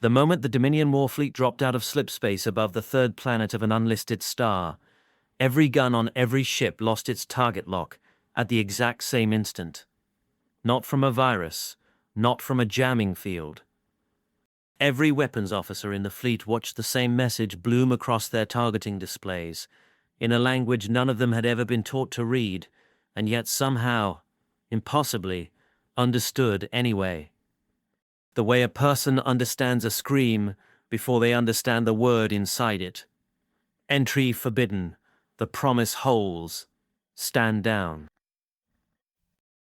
The moment the Dominion warfleet dropped out of slipspace above the third planet of an unlisted star, every gun on every ship lost its target lock at the exact same instant. Not from a virus, not from a jamming field. Every weapons officer in the fleet watched the same message bloom across their targeting displays, in a language none of them had ever been taught to read, and yet somehow, impossibly, understood anyway. The way a person understands a scream before they understand the word inside it. Entry forbidden. The promise holds. Stand down.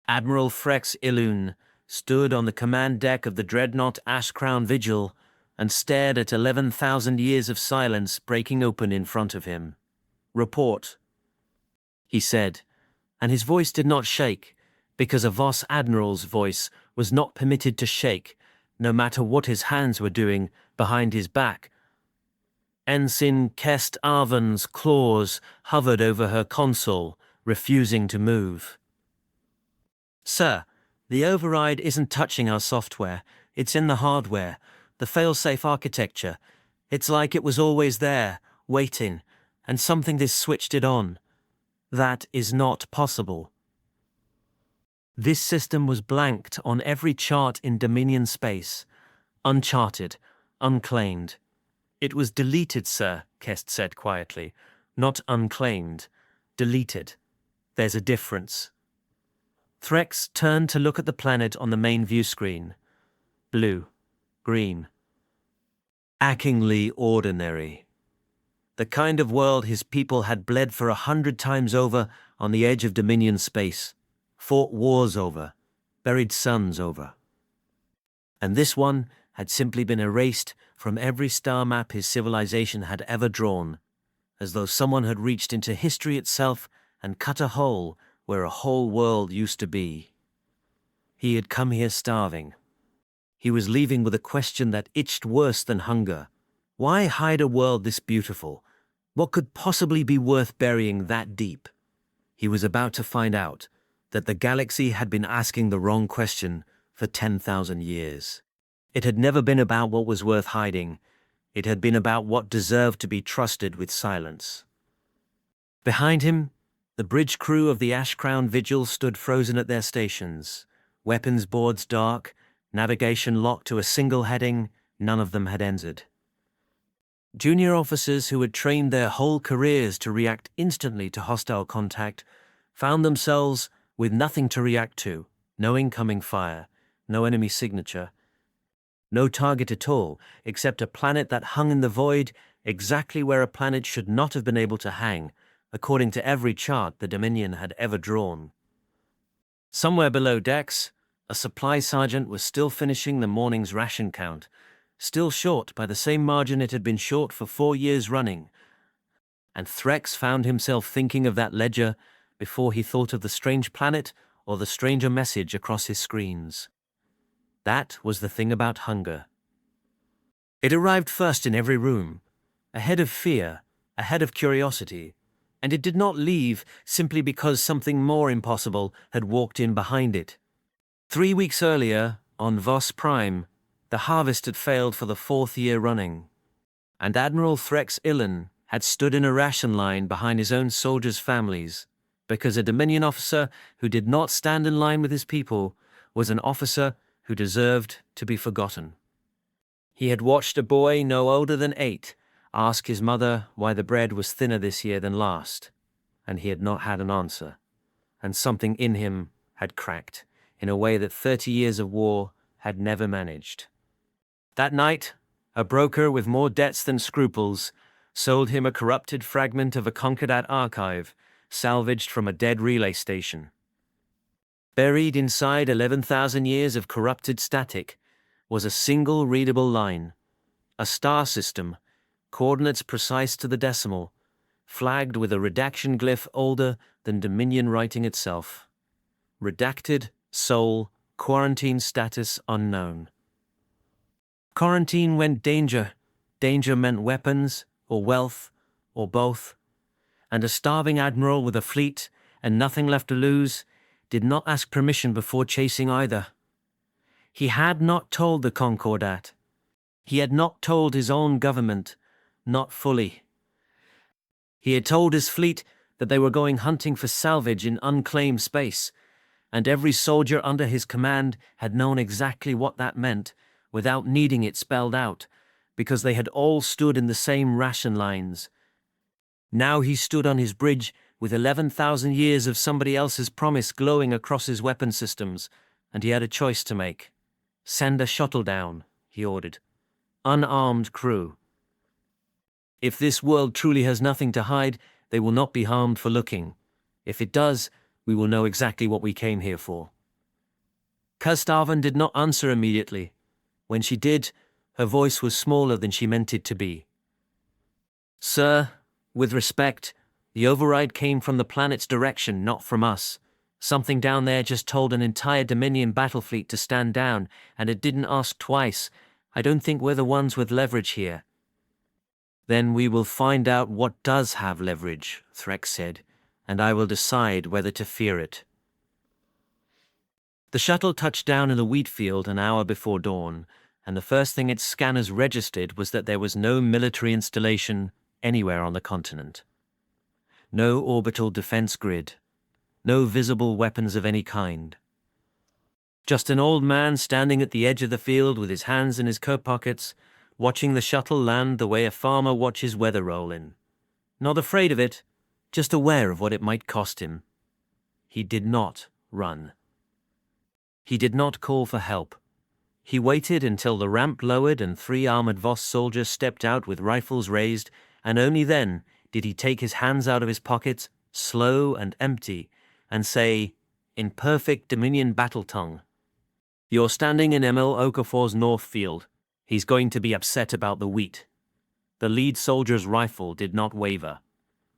Admiral Frex Ilun stood on the command deck of the dreadnought Ashcrown Vigil and stared at 11,000 years of silence breaking open in front of him. "Report," he said, and his voice did not shake, because a Voss Admiral's voice was not permitted to shake, no matter what his hands were doing behind his back. Ensign Kest Arvan's claws hovered over her console, refusing to move. "Sir, the override isn't touching our software. It's in the hardware, the fail-safe architecture. It's like it was always there, waiting, and something this switched it on. That is not possible." This system was blanked on every chart in Dominion space. Uncharted, unclaimed. "It was deleted, sir," Kest said quietly. "Not unclaimed. Deleted. There's a difference." Threx turned to look at the planet on the main view screen. Blue. Green. Achingly ordinary. The kind of world his people had bled for 100 times over on the edge of Dominion space. Fought wars over, buried sons over. And this one had simply been erased from every star map his civilization had ever drawn, as though someone had reached into history itself and cut a hole where a whole world used to be. He had come here starving. He was leaving with a question that itched worse than hunger. Why hide a world this beautiful? What could possibly be worth burying that deep? He was about to find out that the galaxy had been asking the wrong question for 10,000 years. It had never been about what was worth hiding. It had been about what deserved to be trusted with silence. Behind him, the bridge crew of the Ashcrown Vigil stood frozen at their stations, weapons boards dark, navigation locked to a single heading. None of them had entered. Junior officers who had trained their whole careers to react instantly to hostile contact found themselves with nothing to react to, no incoming fire, no enemy signature, no target at all, except a planet that hung in the void exactly where a planet should not have been able to hang, according to every chart the Dominion had ever drawn. Somewhere below decks, a supply sergeant was still finishing the morning's ration count, still short by the same margin it had been short for 4 years running, and Threx found himself thinking of that ledger before he thought of the strange planet or the stranger message across his screens. That was the thing about hunger. It arrived first in every room, ahead of fear, ahead of curiosity, and it did not leave simply because something more impossible had walked in behind it. 3 weeks earlier, on Voss Prime, the harvest had failed for the 4th year running, and Admiral Threx Ilun had stood in a ration line behind his own soldiers' families, because a Dominion officer who did not stand in line with his people was an officer who deserved to be forgotten. He had watched a boy no older than 8 ask his mother why the bread was thinner this year than last, and he had not had an answer, and something in him had cracked in a way that 30 years of war had never managed. That night, a broker with more debts than scruples sold him a corrupted fragment of a Concordat archive salvaged from a dead relay station. Buried inside 11,000 years of corrupted static was a single readable line, a star system, coordinates precise to the decimal, flagged with a redaction glyph older than Dominion writing itself. Redacted, soul, quarantine status unknown. Quarantine meant danger. Danger meant weapons, or wealth, or both. And a starving admiral with a fleet and nothing left to lose did not ask permission before chasing either. He had not told the Concordat. He had not told his own government, not fully. He had told his fleet that they were going hunting for salvage in unclaimed space, and every soldier under his command had known exactly what that meant without needing it spelled out, because they had all stood in the same ration lines. Now he stood on his bridge with 11,000 years of somebody else's promise glowing across his weapon systems, and he had a choice to make. Send a shuttle down, he ordered. Unarmed crew. If this world truly has nothing to hide, they will not be harmed for looking. If it does, we will know exactly what we came here for. Kaztavan did not answer immediately. When she did, her voice was smaller than she meant it to be. Sir, with respect, the override came from the planet's direction, not from us. Something down there just told an entire Dominion battle fleet to stand down, and it didn't ask twice. I don't think we're the ones with leverage here. Then we will find out what does have leverage, Threx said, and I will decide whether to fear it. The shuttle touched down in the wheat field an hour before dawn, and the first thing its scanners registered was that there was no military installation anywhere on the continent. No orbital defense grid. No visible weapons of any kind. Just an old man standing at the edge of the field with his hands in his coat pockets, watching the shuttle land the way a farmer watches weather roll in. Not afraid of it, just aware of what it might cost him. He did not run. He did not call for help. He waited until the ramp lowered and 3 armored Voss soldiers stepped out with rifles raised, and only then did he take his hands out of his pockets, slow and empty, and say, in perfect Dominion battle tongue, "You're standing in Emil Okafor's north field. He's going to be upset about the wheat." The lead soldier's rifle did not waver.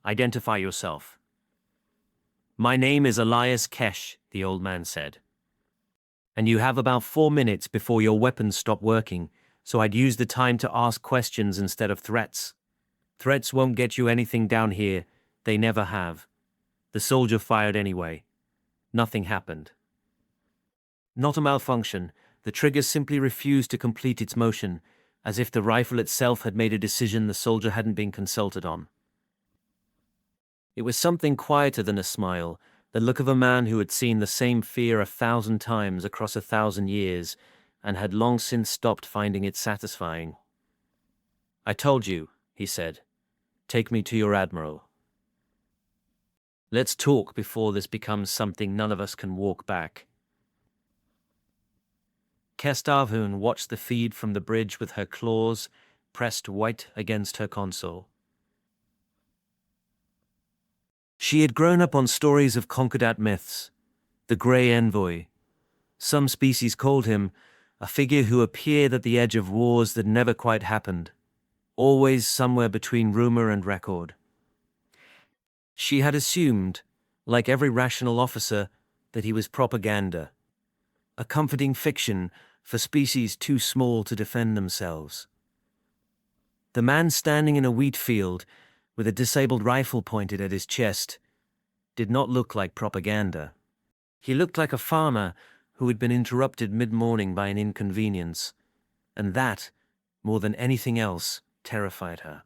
"Identify yourself." "My name is Elias Kesh," the old man said. "And you have about 4 minutes before your weapons stop working, so I'd use the time to ask questions instead of threats. Threats won't get you anything down here. They never have." The soldier fired anyway. Nothing happened. Not a malfunction. The trigger simply refused to complete its motion, as if the rifle itself had made a decision the soldier hadn't been consulted on. It was something quieter than a smile, the look of a man who had seen the same fear 1,000 times across 1,000 years, and had long since stopped finding it satisfying. "I told you," he said. "Take me to your admiral. Let's talk before this becomes something none of us can walk back." Kestavhun watched the feed from the bridge with her claws pressed white against her console. She had grown up on stories of Concordat myths, the Grey Envoy. Some species called him a figure who appeared at the edge of wars that never quite happened, always somewhere between rumor and record. She had assumed, like every rational officer, that he was propaganda, a comforting fiction for species too small to defend themselves. The man standing in a wheat field, with a disabled rifle pointed at his chest, did not look like propaganda. He looked like a farmer who had been interrupted mid-morning by an inconvenience, and that, more than anything else, terrified her.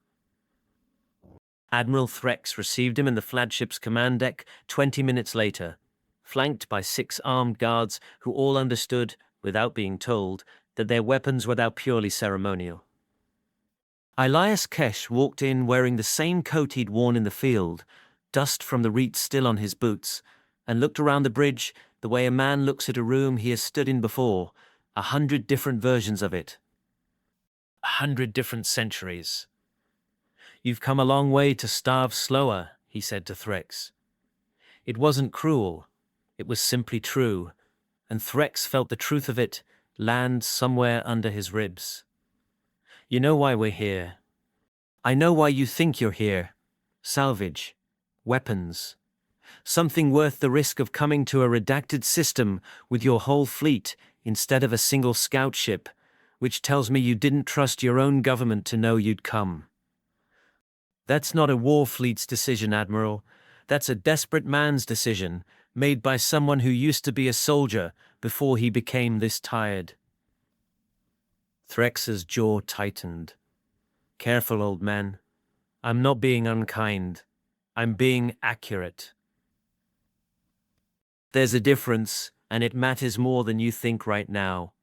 Admiral Threx received him in the flagship's command deck 20 minutes later, flanked by 6 armed guards who all understood, without being told, that their weapons were now purely ceremonial. Elias Kesh walked in wearing the same coat he'd worn in the field, dust from the reeds still on his boots, and looked around the bridge the way a man looks at a room he has stood in before, 100 different versions of it. 100 different centuries. "You've come a long way to starve slower," he said to Threx. It wasn't cruel. It was simply true, and Threx felt the truth of it land somewhere under his ribs. "You know why we're here. I know why you think you're here. Salvage. Weapons. Something worth the risk of coming to a redacted system with your whole fleet instead of a single scout ship, which tells me you didn't trust your own government to know you'd come. That's not a war fleet's decision, Admiral. That's a desperate man's decision, made by someone who used to be a soldier before he became this tired." Threx's jaw tightened. Careful, old man. I'm not being unkind. I'm being accurate. There's a difference, and it matters more than you think right now.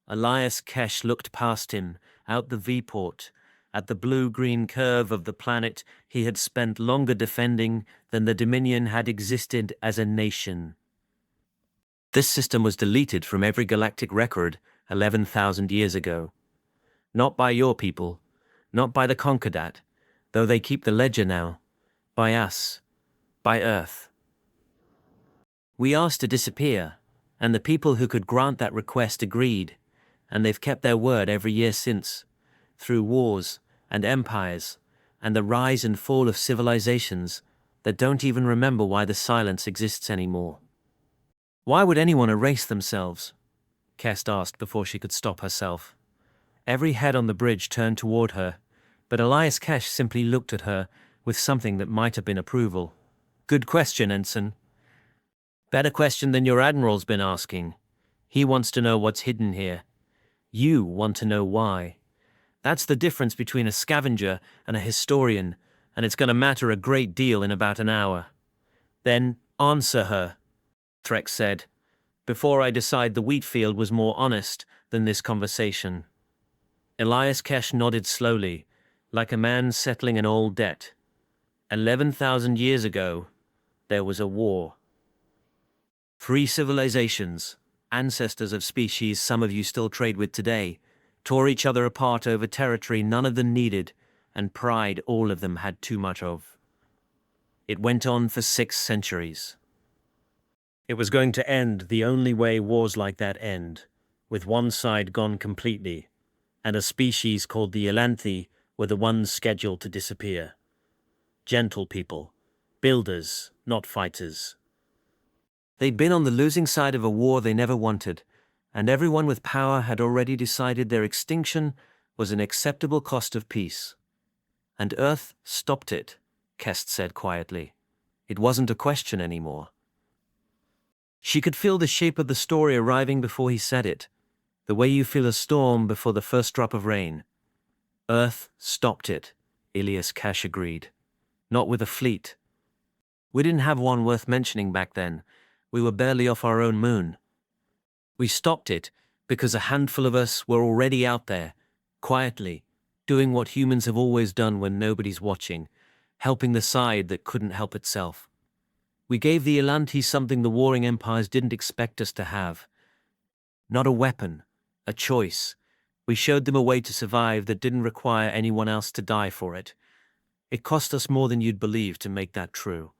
Elias Kesh looked past him, out the V-port, at the blue-green curve of the planet he had spent longer defending than the Dominion had existed as a nation. This system was deleted from every galactic record 11,000 years ago. Not by your people, not by the Concordat, though they keep the ledger now. By us. By Earth. We asked to disappear, and the people who could grant that request agreed, and they've kept their word every year since, through wars and empires and the rise and fall of civilizations that don't even remember why the silence exists anymore. Why would anyone erase themselves? Kest asked before she could stop herself. Every head on the bridge turned toward her, but Elias Kesh simply looked at her with something that might have been approval. Good question, Ensign. Better question than your admiral's been asking. He wants to know what's hidden here. You want to know why. That's the difference between a scavenger and a historian, and it's going to matter a great deal in about an hour. Then answer her, Threx said, before I decide the wheat field was more honest than this conversation. Elias Kesh nodded slowly, like a man settling an old debt. 11,000 years ago, there was a war. 3 civilizations, ancestors of species some of you still trade with today, tore each other apart over territory none of them needed, and pride all of them had too much of. It went on for 6 centuries. It was going to end the only way wars like that end, with one side gone completely, and a species called the Elanthi were the ones scheduled to disappear. Gentle people, builders, not fighters. They'd been on the losing side of a war they never wanted, and everyone with power had already decided their extinction was an acceptable cost of peace. And Earth stopped it, Kest said quietly. It wasn't a question anymore. She could feel the shape of the story arriving before he said it, the way you feel a storm before the first drop of rain. Earth stopped it, Elias Kesh agreed. Not with a fleet. We didn't have one worth mentioning back then. We were barely off our own moon. We stopped it because a handful of us were already out there, quietly, doing what humans have always done when nobody's watching, helping the side that couldn't help itself. We gave the Elanthi something the warring empires didn't expect us to have. Not a weapon, a choice. We showed them a way to survive that didn't require anyone else to die for it. It cost us more than you'd believe to make that true.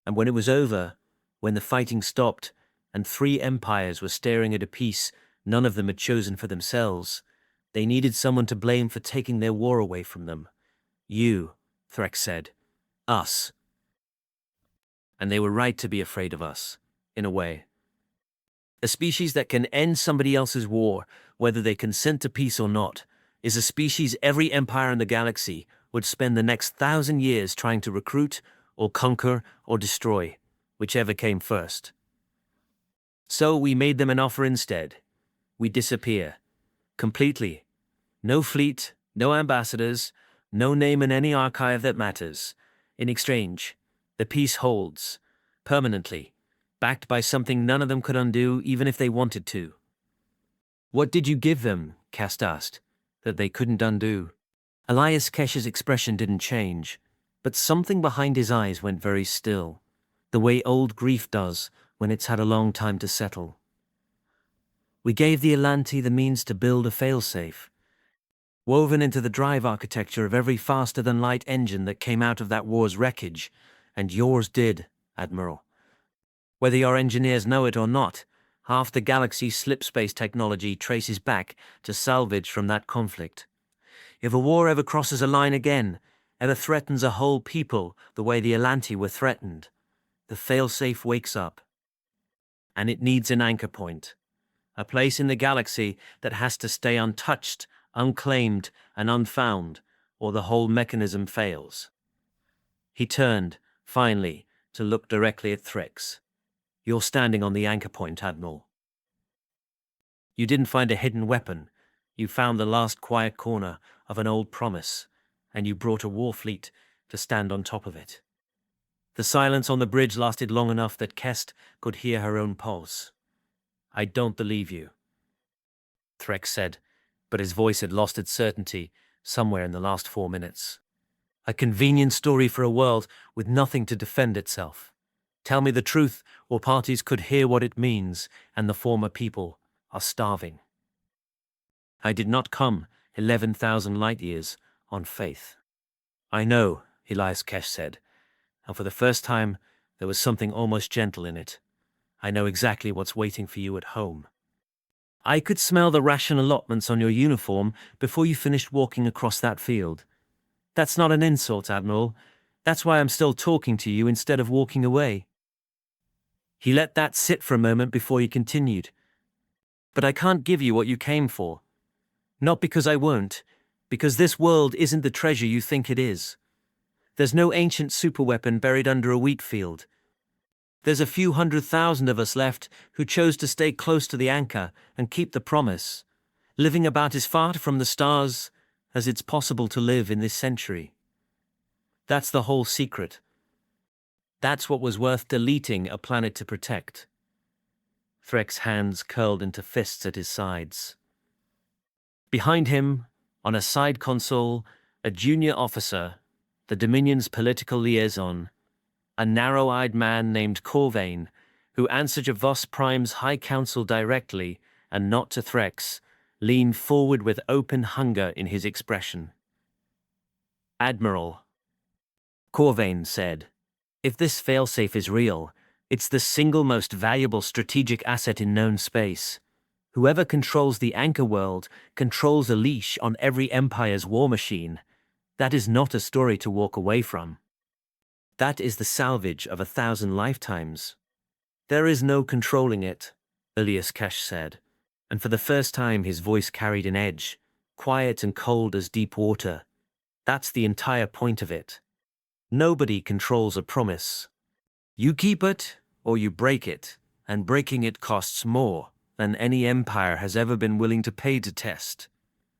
And when it was over, when the fighting stopped, and 3 empires were staring at a peace none of them had chosen for themselves, they needed someone to blame for taking their war away from them. You, Threx said. Us. And they were right to be afraid of us, in a way. A species that can end somebody else's war, whether they consent to peace or not, is a species every empire in the galaxy would spend the next 1,000 years trying to recruit, or conquer, or destroy, whichever came first. So we made them an offer instead. We disappear. Completely. No fleet, no ambassadors, no name in any archive that matters. In exchange, the peace holds, permanently, backed by something none of them could undo even if they wanted to. What did you give them, Kest asked, that they couldn't undo? Elias Kesh's expression didn't change, but something behind his eyes went very still, the way old grief does when it's had a long time to settle. We gave the Elanthi the means to build a failsafe, woven into the drive architecture of every faster-than-light engine that came out of that war's wreckage, and yours did, Admiral. Whether your engineers know it or not, half the galaxy's slipspace technology traces back to salvage from that conflict. If a war ever crosses a line again, ever threatens a whole people the way the Elanthi were threatened, the failsafe wakes up. And it needs an anchor point, a place in the galaxy that has to stay untouched, unclaimed, and unfound, or the whole mechanism fails. He turned, finally, to look directly at Threx. You're standing on the anchor point, Admiral. You didn't find a hidden weapon. You found the last quiet corner of an old promise, and you brought a war fleet to stand on top of it. The silence on the bridge lasted long enough that Kest could hear her own pulse. I don't believe you, Threx said, but his voice had lost its certainty somewhere in the last 4 minutes. A convenient story for a world with nothing to defend itself. Tell me the truth, or parties could hear what it means, and the former people are starving. I did not come 11,000 light years on faith. I know, Elias Kesh said, and for the first time there was something almost gentle in it. I know exactly what's waiting for you at home. I could smell the ration allotments on your uniform before you finished walking across that field. That's not an insult, Admiral. That's why I'm still talking to you instead of walking away. He let that sit for a moment before he continued. But I can't give you what you came for. Not because I won't, because this world isn't the treasure you think it is. There's no ancient superweapon buried under a wheat field. There's a few 100,000 of us left who chose to stay close to the anchor and keep the promise, living about as far from the stars as it's possible to live in this century. That's the whole secret. That's what was worth deleting a planet to protect. Threk's hands curled into fists at his sides. Behind him, on a side console, a junior officer, the Dominion's political liaison, a narrow-eyed man named Corvain, who answered to Voss Prime's High Council directly and not to Threx, leaned forward with open hunger in his expression. Admiral, Corvain said, if this failsafe is real, it's the single most valuable strategic asset in known space. Whoever controls the anchor world controls a leash on every empire's war machine. That is not a story to walk away from. That is the salvage of 1,000 lifetimes. There is no controlling it, Elias Kesh said, and for the first time his voice carried an edge, quiet and cold as deep water. That's the entire point of it. Nobody controls a promise. You keep it, or you break it, and breaking it costs more than any empire has ever been willing to pay to test.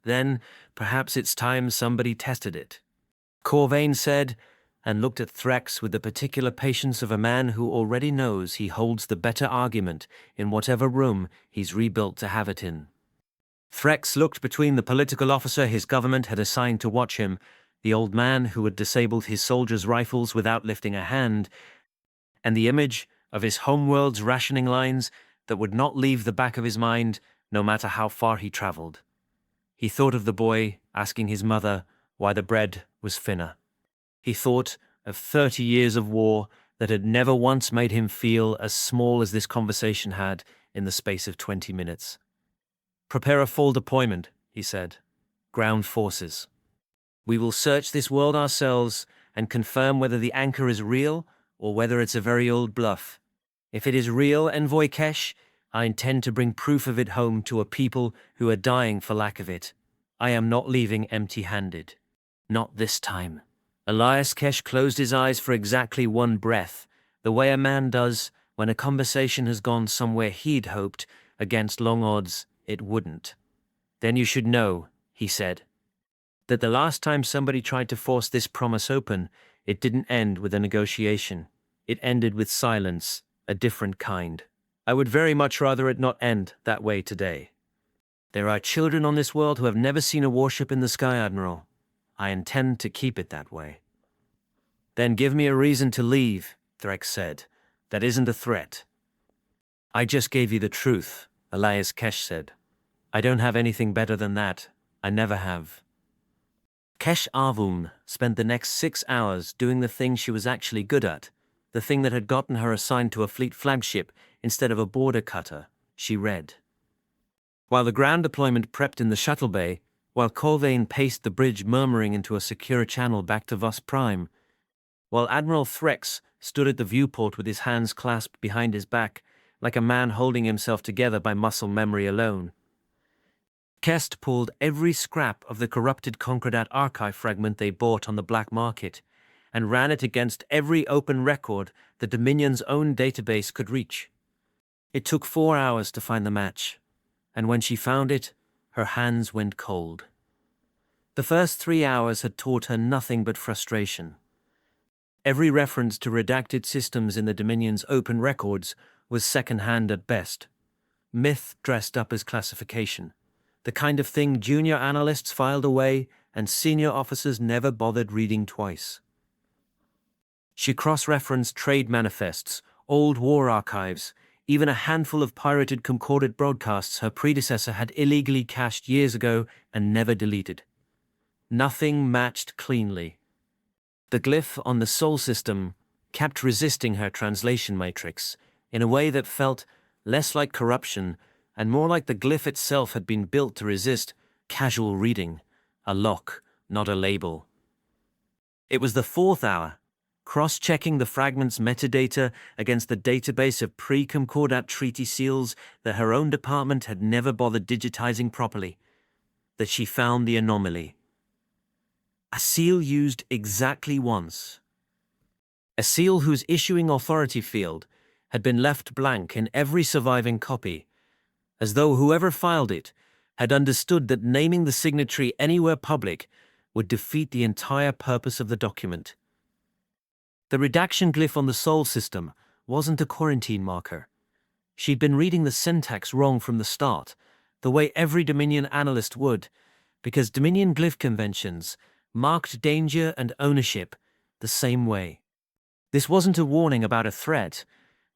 Then, perhaps it's time somebody tested it. Corvain said, and looked at Threx with the particular patience of a man who already knows he holds the better argument in whatever room he's rebuilt to have it in. Threx looked between the political officer his government had assigned to watch him, the old man who had disabled his soldiers' rifles without lifting a hand, and the image of his homeworld's rationing lines that would not leave the back of his mind no matter how far he traveled. He thought of the boy asking his mother why the bread was thinner. He thought of 30 years of war that had never once made him feel as small as this conversation had in the space of 20 minutes. Prepare a full deployment, he said. Ground forces. We will search this world ourselves and confirm whether the anchor is real or whether it's a very old bluff. If it is real, Envoy Kesh, I intend to bring proof of it home to a people who are dying for lack of it. I am not leaving empty-handed. Not this time. Elias Kesh closed his eyes for exactly one breath, the way a man does when a conversation has gone somewhere he'd hoped, against long odds, it wouldn't. Then you should know, he said, that the last time somebody tried to force this promise open, it didn't end with a negotiation. It ended with silence, a different kind. I would very much rather it not end that way today. There are children on this world who have never seen a warship in the sky, Admiral. I intend to keep it that way. Then give me a reason to leave, Threx said. That isn't a threat. I just gave you the truth, Elias Kesh said. I don't have anything better than that. I never have. Kesh Arvum spent the next 6 hours doing the thing she was actually good at, the thing that had gotten her assigned to a fleet flagship instead of a border cutter. She read. While the ground deployment prepped in the shuttle bay, while Corvain paced the bridge murmuring into a secure channel back to Voss Prime, while Admiral Threx stood at the viewport with his hands clasped behind his back, like a man holding himself together by muscle memory alone, Kest pulled every scrap of the corrupted Concordat archive fragment they bought on the black market and ran it against every open record the Dominion's own database could reach. It took 4 hours to find the match, and when she found it, Her hands went cold. The first 3 hours had taught her nothing but frustration. Every reference to redacted systems in the Dominion's open records was second-hand at best. Myth dressed up as classification. The kind of thing junior analysts filed away and senior officers never bothered reading twice. She cross-referenced trade manifests, old war archives, even a handful of pirated concordant broadcasts her predecessor had illegally cached years ago and never deleted. Nothing matched cleanly. The glyph on the Sol system kept resisting her translation matrix in a way that felt less like corruption and more like the glyph itself had been built to resist casual reading, a lock, not a label. It was the 4th hour, cross-checking the fragment's metadata against the database of pre-concordat treaty seals that her own department had never bothered digitizing properly, that she found the anomaly. A seal used exactly once. A seal whose issuing authority field had been left blank in every surviving copy, as though whoever filed it had understood that naming the signatory anywhere public would defeat the entire purpose of the document. The redaction glyph on the Sol system wasn't a quarantine marker. She'd been reading the syntax wrong from the start, the way every Dominion analyst would, because Dominion glyph conventions marked danger and ownership the same way. This wasn't a warning about a threat.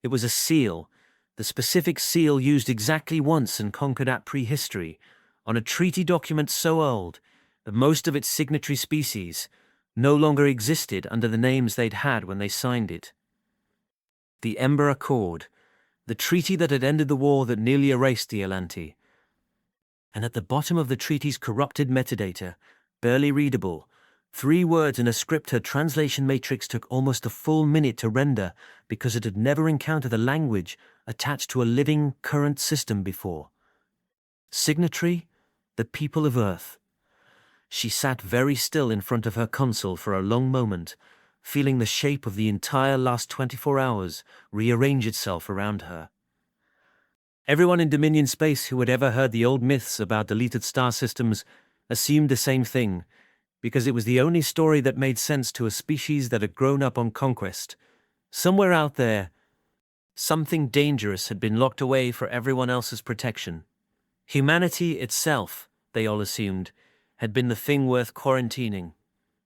It was a seal, the specific seal used exactly once in Concordat prehistory, on a treaty document so old that most of its signatory species no longer existed under the names they'd had when they signed it. The Ember Accord, the treaty that had ended the war that nearly erased the Atlanti. And at the bottom of the treaty's corrupted metadata, barely readable, 3 words in a script her translation matrix took almost a full minute to render because it had never encountered a language attached to a living, current system before. Signatory, the people of Earth. She sat very still in front of her console for a long moment, feeling the shape of the entire last 24 hours rearrange itself around her. Everyone in Dominion space who had ever heard the old myths about deleted star systems assumed the same thing, because it was the only story that made sense to a species that had grown up on conquest. Somewhere out there, something dangerous had been locked away for everyone else's protection. Humanity itself, they all assumed, had been the thing worth quarantining,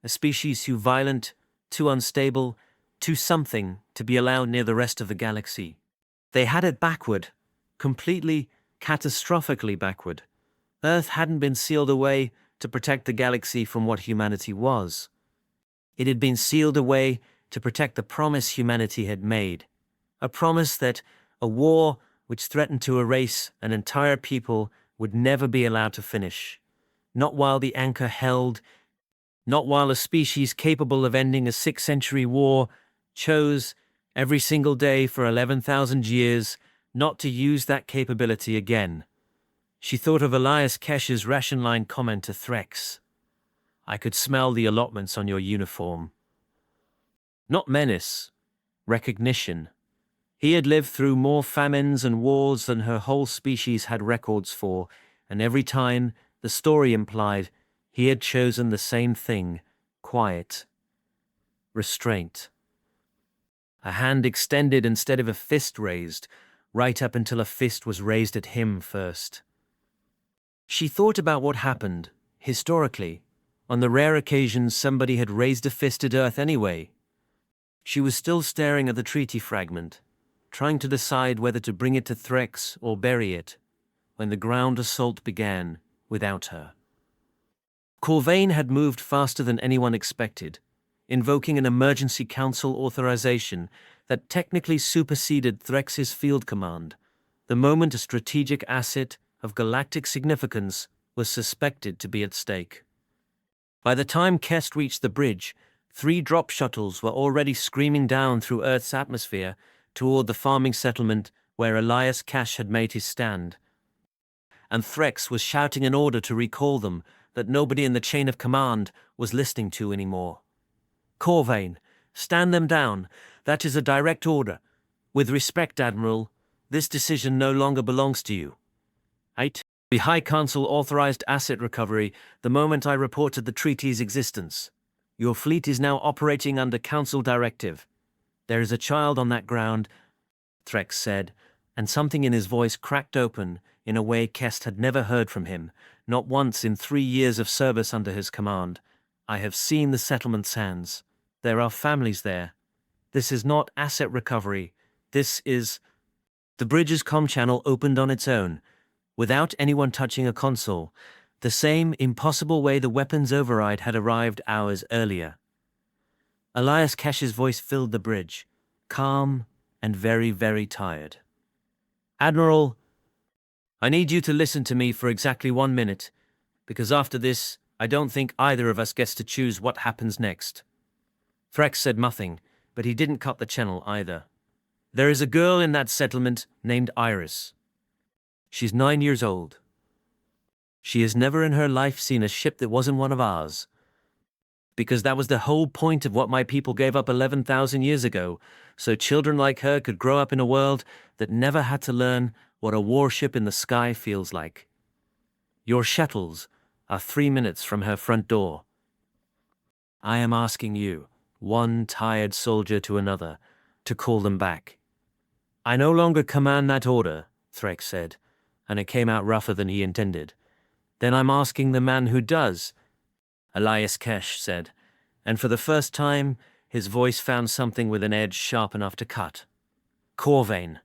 a species too violent, too unstable, too something to be allowed near the rest of the galaxy. They had it backward, completely, catastrophically backward. Earth hadn't been sealed away to protect the galaxy from what humanity was. It had been sealed away to protect the promise humanity had made, a promise that a war which threatened to erase an entire people would never be allowed to finish, not while the anchor held, not while a species capable of ending a 6th-century war chose, every single day for 11,000 years, not to use that capability again. She thought of Elias Kesh's ration line comment to Threx. "I could smell the allotments on your uniform." Not menace, recognition. He had lived through more famines and wars than her whole species had records for, and every time, the story implied, he had chosen the same thing: quiet. Restraint. A hand extended instead of a fist raised, right up until a fist was raised at him first. She thought about what happened, historically, on the rare occasions somebody had raised a fist at Earth anyway. She was still staring at the treaty fragment, trying to decide whether to bring it to Threx or bury it, when the ground assault began without her. Corvain had moved faster than anyone expected, invoking an emergency council authorization that technically superseded Threx's field command, the moment a strategic asset of galactic significance was suspected to be at stake. By the time Kest reached the bridge, 3 drop shuttles were already screaming down through Earth's atmosphere toward the farming settlement where Elias Cash had made his stand. And Threx was shouting an order to recall them that nobody in the chain of command was listening to anymore. "Corvain, stand them down. That is a direct order. With respect, Admiral, this decision no longer belongs to you." 8. The High Council authorized asset recovery the moment I reported the treaty's existence. Your fleet is now operating under Council directive. There is a child on that ground, Threx said, and something in his voice cracked open in a way Kest had never heard from him, not once in 3 years of service under his command. I have seen the settlement's hands. There are families there. This is not asset recovery. This is... The bridge's comm channel opened on its own, without anyone touching a console, the same impossible way the weapons override had arrived hours earlier. Elias Kesh's voice filled the bridge, calm and very, very tired. Admiral, I need you to listen to me for exactly 1 minute, because after this, I don't think either of us gets to choose what happens next. Threx said nothing, but he didn't cut the channel either. There is a girl in that settlement named Iris. She's 9 years old. She has never in her life seen a ship that wasn't one of ours. Because that was the whole point of what my people gave up 11,000 years ago, so children like her could grow up in a world that never had to learn what a warship in the sky feels like. Your shuttles are 3 minutes from her front door. I am asking you, one tired soldier to another, to call them back. I no longer command that order, Threx said, and it came out rougher than he intended. Then I'm asking the man who does, Elias Kesh said, and for the first time, his voice found something with an edge sharp enough to cut. Corvain,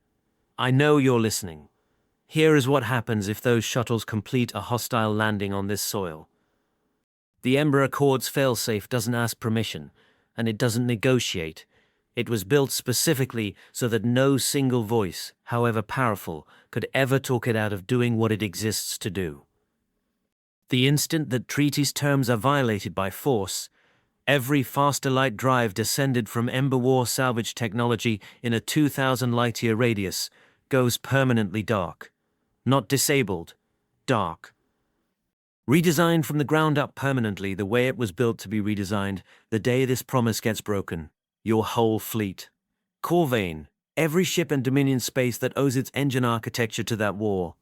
I know you're listening. Here is what happens if those shuttles complete a hostile landing on this soil. The Ember Accord's failsafe doesn't ask permission, and it doesn't negotiate. It was built specifically so that no single voice, however powerful, could ever talk it out of doing what it exists to do. The instant that treaty's terms are violated by force, every faster light drive descended from Ember War salvage technology in a 2,000 light-year radius goes permanently dark. Not disabled, dark. Redesigned from the ground up permanently the way it was built to be redesigned the day this promise gets broken. Your whole fleet. Corvain, every ship in Dominion space that owes its engine architecture to that war.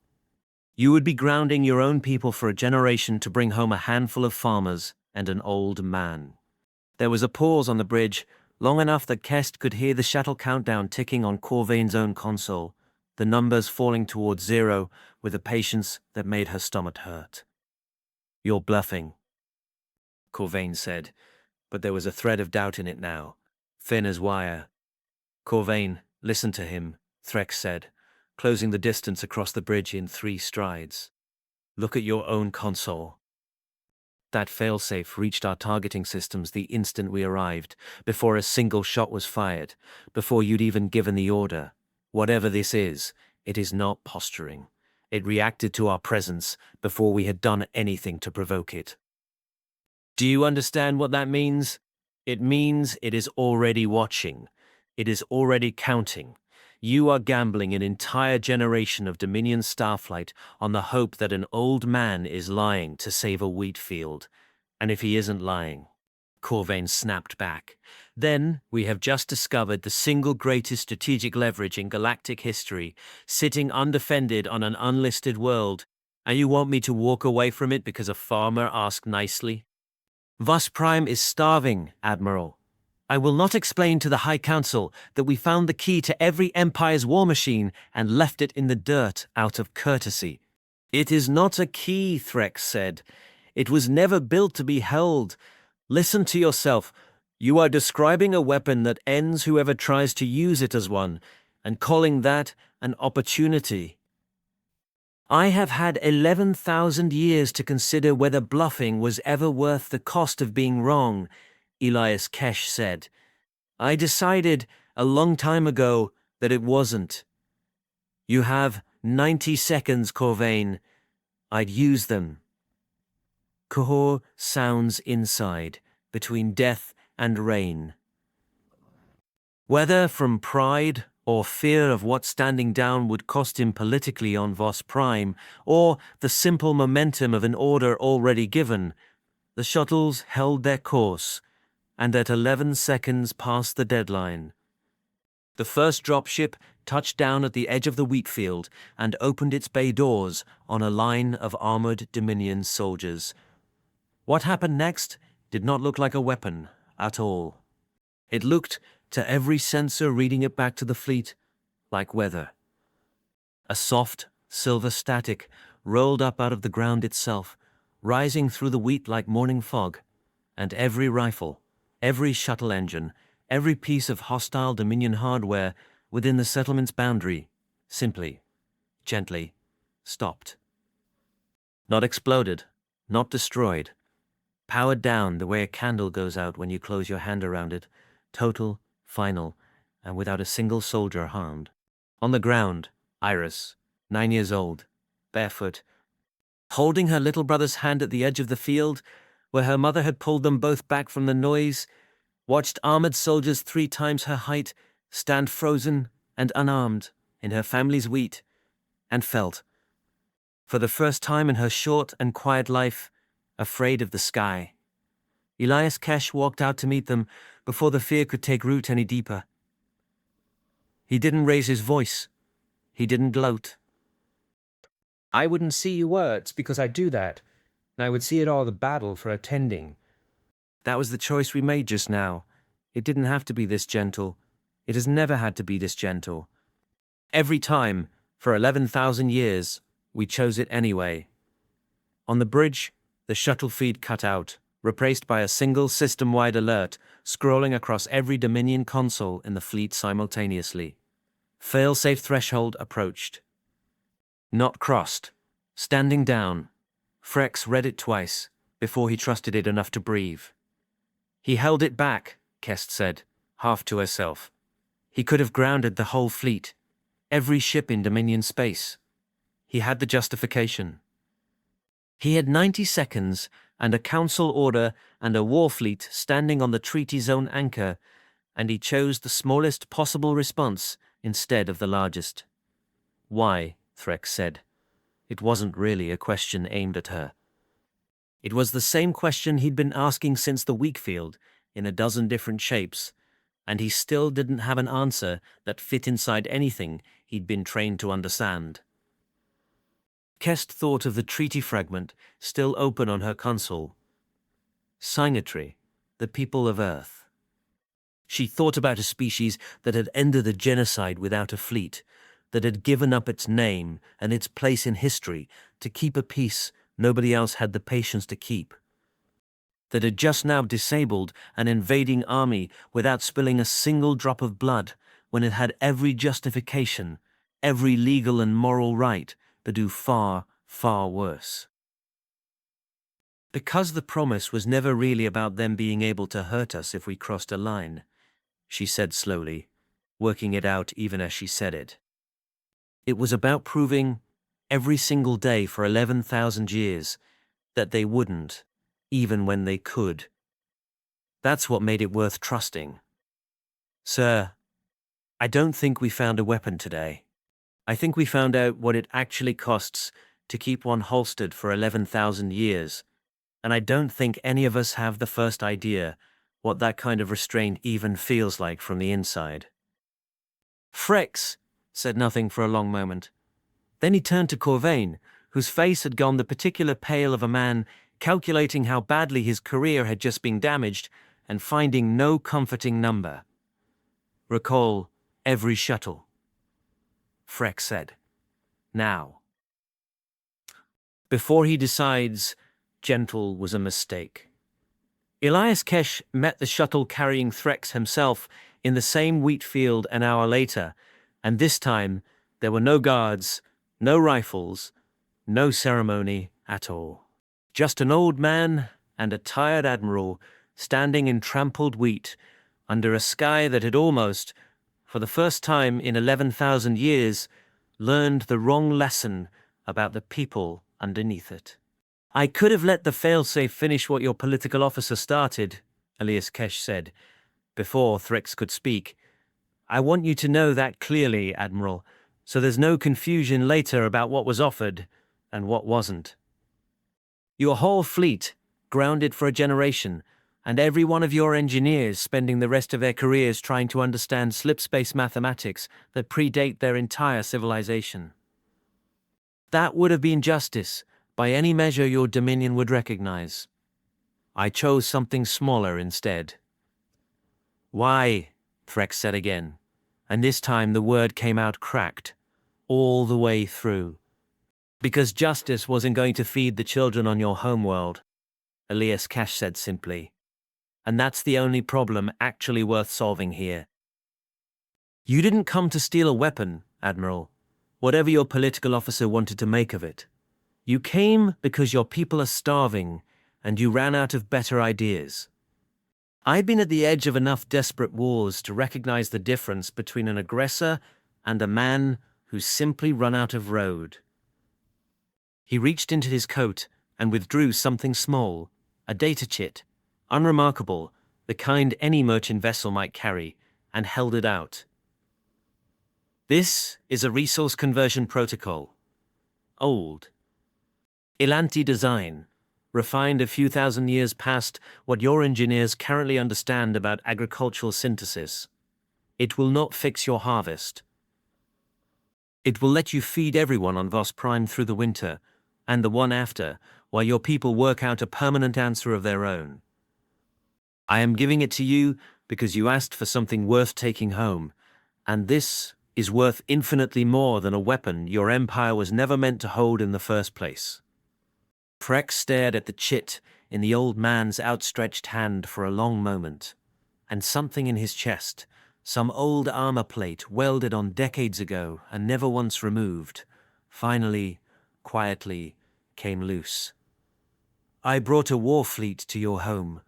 You would be grounding your own people for a generation to bring home a handful of farmers and an old man. There was a pause on the bridge, long enough that Kest could hear the shuttle countdown ticking on Corvain's own console, the numbers falling towards 0 with a patience that made her stomach hurt. You're bluffing, Corvain said, but there was a thread of doubt in it now, thin as wire. Corvain, listen to him, Threx said, closing the distance across the bridge in 3 strides. Look at your own console. That failsafe reached our targeting systems the instant we arrived, before a single shot was fired, before you'd even given the order. Whatever this is, it is not posturing. It reacted to our presence before we had done anything to provoke it. Do you understand what that means? It means it is already watching. It is already counting. You are gambling an entire generation of Dominion Starflight on the hope that an old man is lying to save a wheat field. And if he isn't lying, Corvain snapped back. Then we have just discovered the single greatest strategic leverage in galactic history, sitting undefended on an unlisted world, and you want me to walk away from it because a farmer asked nicely? Vos Prime is starving, Admiral. I will not explain to the High Council that we found the key to every Empire's war machine and left it in the dirt out of courtesy. It is not a key, Threx said. It was never built to be held. Listen to yourself. You are describing a weapon that ends whoever tries to use it as one, and calling that an opportunity. I have had 11,000 years to consider whether bluffing was ever worth the cost of being wrong, Elias Kesh said. I decided a long time ago that it wasn't. You have 90 seconds, Corvain. I'd use them. Kahor sounds inside, between death and rain. Whether from pride or fear of what standing down would cost him politically on Vos Prime, or the simple momentum of an order already given, the shuttles held their course, and at 11 seconds past the deadline, the first dropship touched down at the edge of the wheat field and opened its bay doors on a line of armored Dominion soldiers. What happened next did not look like a weapon at all. It looked, to every sensor reading it back to the fleet, like weather. A soft, silver static rolled up out of the ground itself, rising through the wheat like morning fog, and every rifle, every shuttle engine, every piece of hostile Dominion hardware within the settlement's boundary simply, gently, stopped. Not exploded, not destroyed. Powered down the way a candle goes out when you close your hand around it, total, final, and without a single soldier harmed. On the ground, Iris, 9 years old, barefoot, holding her little brother's hand at the edge of the field, where her mother had pulled them both back from the noise, watched armored soldiers 3 times her height stand frozen and unarmed in her family's wheat, and felt, for the first time in her short and quiet life, afraid of the sky. Elias Kesh walked out to meet them before the fear could take root any deeper. He didn't raise his voice. He didn't gloat. I wouldn't see your words because I do that, and I would see it all the battle for attending. That was the choice we made just now. It didn't have to be this gentle. It has never had to be this gentle. Every time, for 11,000 years, we chose it anyway. On the bridge, the shuttle feed cut out, replaced by a single system-wide alert scrolling across every Dominion console in the fleet simultaneously. Fail-safe threshold approached. Not crossed. Standing down. Frex read it twice before he trusted it enough to breathe. He held it back, Kest said, half to herself. He could have grounded the whole fleet, every ship in Dominion space. He had the justification. He had 90 seconds and a council order and a war fleet standing on the treaty zone anchor, and he chose the smallest possible response instead of the largest. Why? Threx said. It wasn't really a question aimed at her. It was the same question he'd been asking since the wheat field, in a dozen different shapes, and he still didn't have an answer that fit inside anything he'd been trained to understand. Kest thought of the treaty fragment still open on her console. Signatory, the people of Earth. She thought about a species that had ended the genocide without a fleet, that had given up its name and its place in history to keep a peace nobody else had the patience to keep, that had just now disabled an invading army without spilling a single drop of blood when it had every justification, every legal and moral right to do far, far worse. Because the promise was never really about them being able to hurt us if we crossed a line, she said slowly, working it out even as she said it. It was about proving, every single day for 11,000 years, that they wouldn't, even when they could. That's what made it worth trusting. Sir, I don't think we found a weapon today. I think we found out what it actually costs to keep one holstered for 11,000 years, and I don't think any of us have the first idea what that kind of restraint even feels like from the inside. Frex said nothing for a long moment. Then he turned to Corvain, whose face had gone the particular pale of a man calculating how badly his career had just been damaged and finding no comforting number. Recall every shuttle. Frex said. Now. Before he decides, gentle was a mistake. Elias Kesh met the shuttle carrying Threx himself in the same wheat field an hour later, and this time there were no guards, no rifles, no ceremony at all. Just an old man and a tired admiral standing in trampled wheat under a sky that had almost, for the first time in 11,000 years, learned the wrong lesson about the people underneath it. I could have let the failsafe finish what your political officer started, Elias Kesh said, before Threx could speak. I want you to know that clearly, Admiral, so there's no confusion later about what was offered and what wasn't. Your whole fleet, grounded for a generation, and every one of your engineers spending the rest of their careers trying to understand slipspace mathematics that predate their entire civilization. That would have been justice, by any measure your dominion would recognize. I chose something smaller instead. Why? Threx said again, and this time the word came out cracked, all the way through. Because justice wasn't going to feed the children on your homeworld, Elias Cash said simply. And that's the only problem actually worth solving here. You didn't come to steal a weapon, Admiral, whatever your political officer wanted to make of it. You came because your people are starving, and you ran out of better ideas. I've been at the edge of enough desperate wars to recognize the difference between an aggressor and a man who's simply run out of road. He reached into his coat and withdrew something small, a data chit, unremarkable, the kind any merchant vessel might carry, and held it out. This is a resource conversion protocol. Old. Ilanti design, refined a few thousand years past what your engineers currently understand about agricultural synthesis. It will not fix your harvest. It will let you feed everyone on Vos Prime through the winter, and the one after, while your people work out a permanent answer of their own. I am giving it to you because you asked for something worth taking home, and this is worth infinitely more than a weapon your empire was never meant to hold in the first place. Freck stared at the chit in the old man's outstretched hand for a long moment, and something in his chest, some old armor plate welded on decades ago and never once removed, finally, quietly, came loose. I brought a war fleet to your home,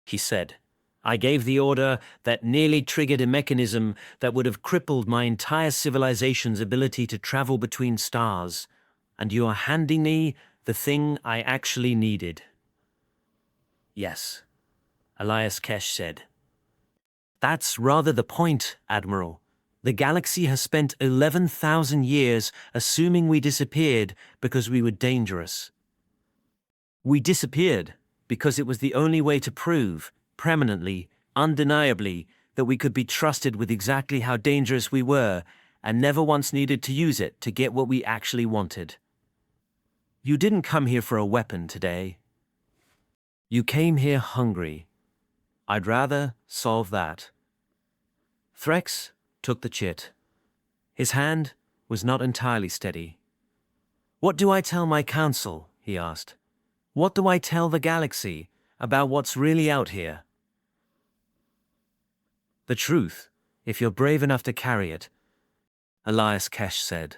he said. I gave the order that nearly triggered a mechanism that would have crippled my entire civilization's ability to travel between stars, and you are handing me the thing I actually needed. Yes, Elias Kesh said. That's rather the point, Admiral. The galaxy has spent 11,000 years assuming we disappeared because we were dangerous. We disappeared because it was the only way to prove, permanently, undeniably, that we could be trusted with exactly how dangerous we were, and never once needed to use it to get what we actually wanted. You didn't come here for a weapon today. You came here hungry. I'd rather solve that. Threx took the chit. His hand was not entirely steady. What do I tell my council? He asked. What do I tell the galaxy about what's really out here? The truth, if you're brave enough to carry it, Elias Kesh said.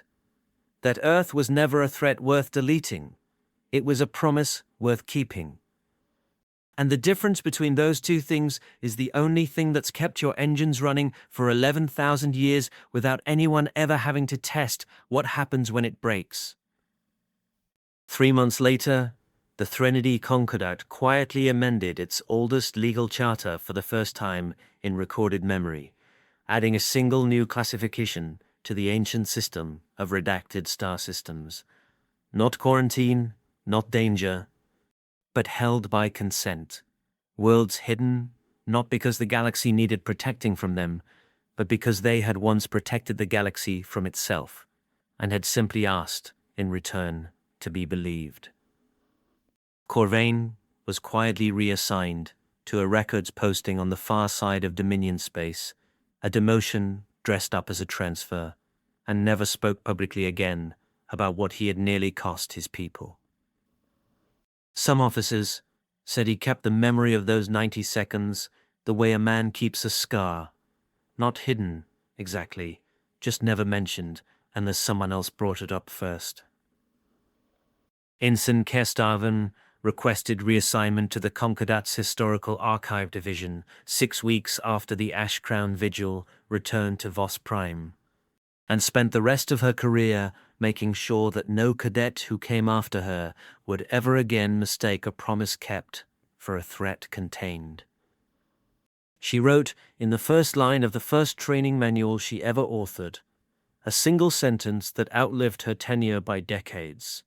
That Earth was never a threat worth deleting. It was a promise worth keeping. And the difference between those two things is the only thing that's kept your engines running for 11,000 years without anyone ever having to test what happens when it breaks. 3 months later, the Threnody Concordat quietly amended its oldest legal charter for the first time in recorded memory, adding a single new classification to the ancient system of redacted star systems. Not quarantine, not danger, but held by consent. Worlds hidden, not because the galaxy needed protecting from them, but because they had once protected the galaxy from itself, and had simply asked, in return, to be believed. Corvain was quietly reassigned to a records posting on the far side of Dominion space, a demotion dressed up as a transfer, and never spoke publicly again about what he had nearly cost his people. Some officers said he kept the memory of those 90 seconds the way a man keeps a scar, not hidden, exactly, just never mentioned unless someone else brought it up first. Ensign Kerstaven requested reassignment to the Concordat's Historical Archive Division 6 weeks after the Ash Crown Vigil returned to Vos Prime, and spent the rest of her career making sure that no cadet who came after her would ever again mistake a promise kept for a threat contained. She wrote in the first line of the first training manual she ever authored, a single sentence that outlived her tenure by decades.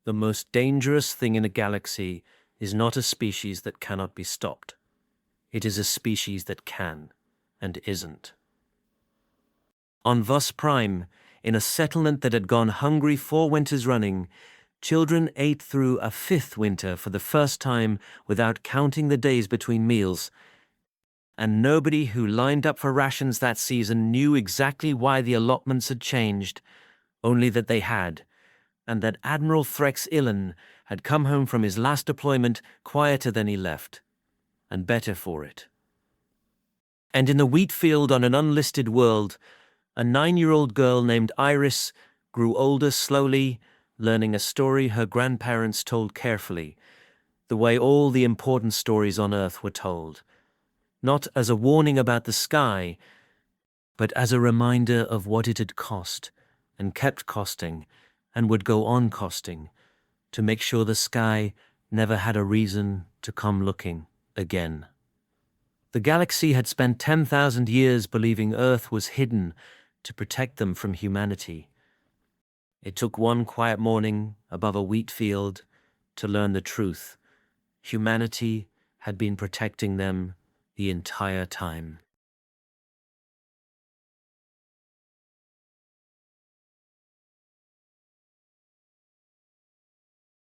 The most dangerous thing in a galaxy is not a species that cannot be stopped, It is a species that can and isn't. On Vos Prime, in a settlement that had gone hungry 4 winters running, children ate through a 5th winter for the first time without counting the days between meals, and nobody who lined up for rations that season knew exactly why the allotments had changed, only that they had, and that Admiral Threx Illen had come home from his last deployment quieter than he left, and better for it. And in the wheat field on an unlisted world, a 9-year-old girl named Iris grew older slowly, learning a story her grandparents told carefully, the way all the important stories on Earth were told, not as a warning about the sky, but as a reminder of what it had cost, and kept costing, and would go on costing, to make sure the sky never had a reason to come looking again. The galaxy had spent 10,000 years believing Earth was hidden to protect them from humanity. It took one quiet morning above a wheat field to learn the truth. Humanity had been protecting them the entire time.